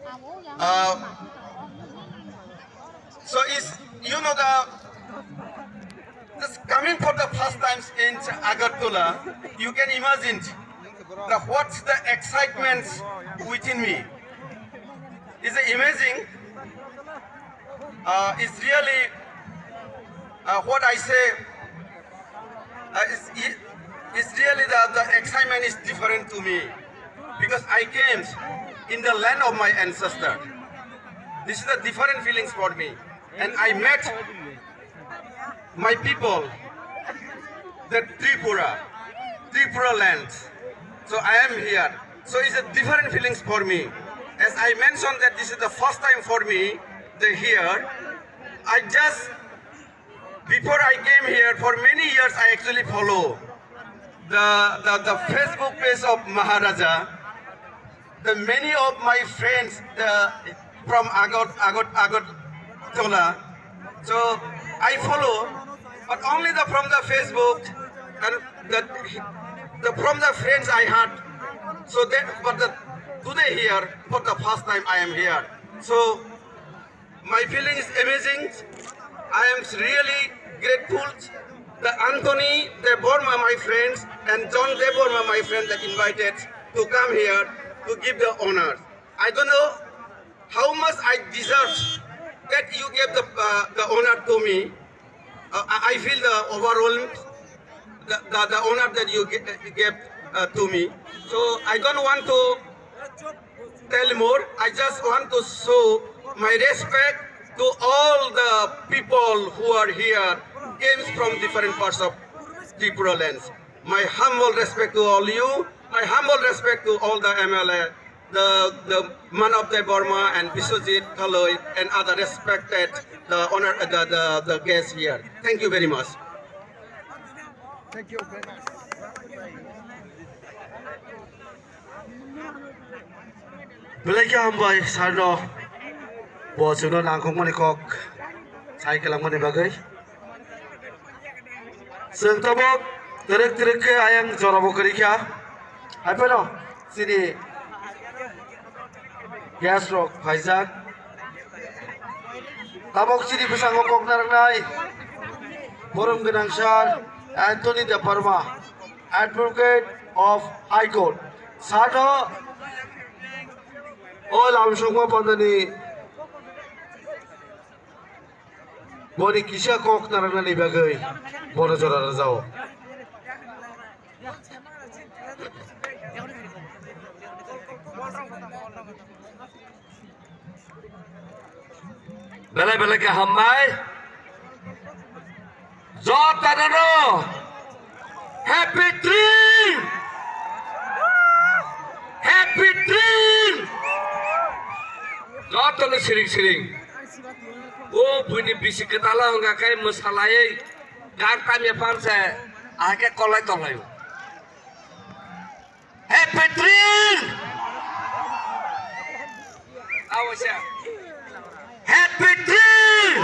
Uh, so is just coming for the first time in Agartala, you can imagine what's the excitement within me. It's amazing. It's really what I say. It's really the excitement is different to me because I came in the land of my ancestor. This is a different feelings for me, and I met my people, the Tripura land. So I am here. So it's a different feelings for me. As I mentioned that this is the first time for me here. I just before I came here for many years I actually follow the Facebook page of Maharaja. The many of my friends from Agartala. So I follow, but only from the Facebook and from the friends I had. So today here for the first time I am here. So my feeling is amazing. I am really grateful. The Anthony Deborma, my friends, and John Deborma, my friend, that invited to come here to give the honors. I don't know how much I deserve that you gave the honor to me. I feel the overwhelmed, the honor that you gave to me. So I don't want to tell more. I just want to show my respect to all the people who are here, came from different parts of Tripura lands. My humble respect to all you. My humble respect to all the MLA, the Manab Deborma and Biswajit Kaloi and other respected the guests here. Thank you very much. Thank you. Belai hambai sarno bosuno nangkong manikok sai kelang mani bagai seng tabok terek ke ayang jorabo kerikya apa no sini gas rock Faizak tabok sini besang ngokok narangnai Forum Genangsar Anthony Deborma Advocate of High Court sarno all amsungma pandani boni kisah kok narangna ni bagai bono jora rajao belai ke hambai jotanano happy dream jotono siring oh bunyi bisik ketala nggak kayak masalahnya gantam ya panse akhirnya kolai tolai happy dream awas ya happy dream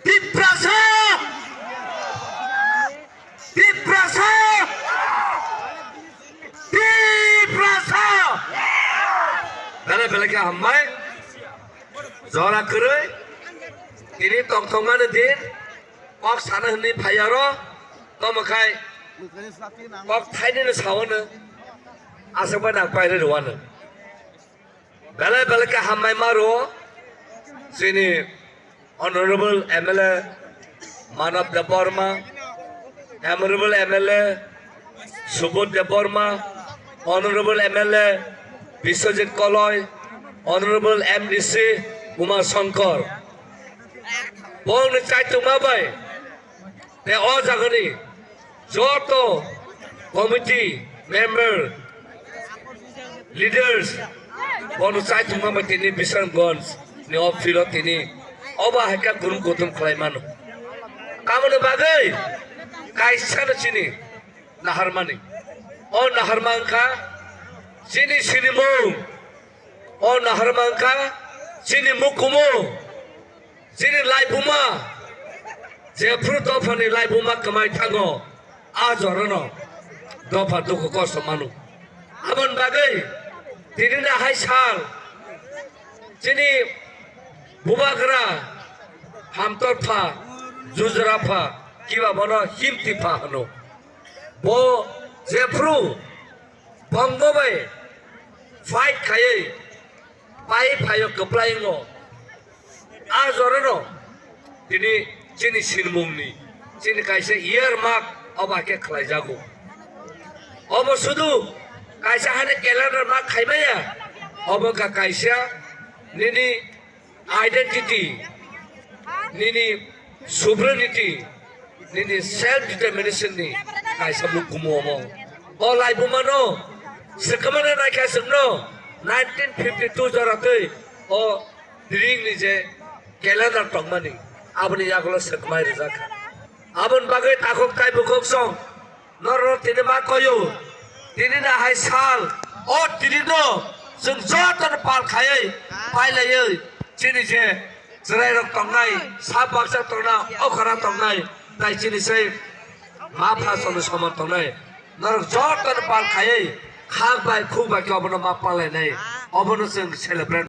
diprasa belai hambai zora kerui ini tong mana din kok sana ini payaro to makai kok thai ni sawana asal pada apa ini ruana belai hambai maro sini honorable MLA Manab Deborma honorable MLA Subodh Deborma honorable MLA Biswajit Kaloi honorable MDC Umar Shankar bong ni cai tu mabai te o jagani joto committee member leaders bong cai tu mabai tini Bishanganj ni ofilo tini oba heka gurum gotum klaimano kamone bagai kaisana chini naharmani o naharmanka sini mung o naharmanka sini mukumu sini laibuma je fruit of ani laibuma kamai thango a jorano dofa duko kosto manu abon bagai তিনি না high সাল তিনি বুবাগ্রা হামতরফা জুজরাফা কিবা বনো হিমতিফা হনো bo jefru bonggobai fight khaye pai phayo kaplai ngo a jorano tini chini sinmungni chini kaise year mark obake khlai jago obo sudu kaisa hane calendar mark khaimaya obo ka kaisa nini identity nini sovereignty nini self determination ni kaisa bukumo mo olai bumano sekamana na kaisa no 1952 jarate o ring ni je calendar tongmani abni yagulo sekmai rizaka abon bagai takok tai bukok song noro tini ma koyo tini na hai sal o tini no sung jotan pal khayai pai lai chini je zerai rok tongnai sa baksa tongna okhara tongnai tai chini sei ma pha sono somar tongnai nor jotan pal khayai khag bai khug bai ki obono ma palai nai obono sung celebrate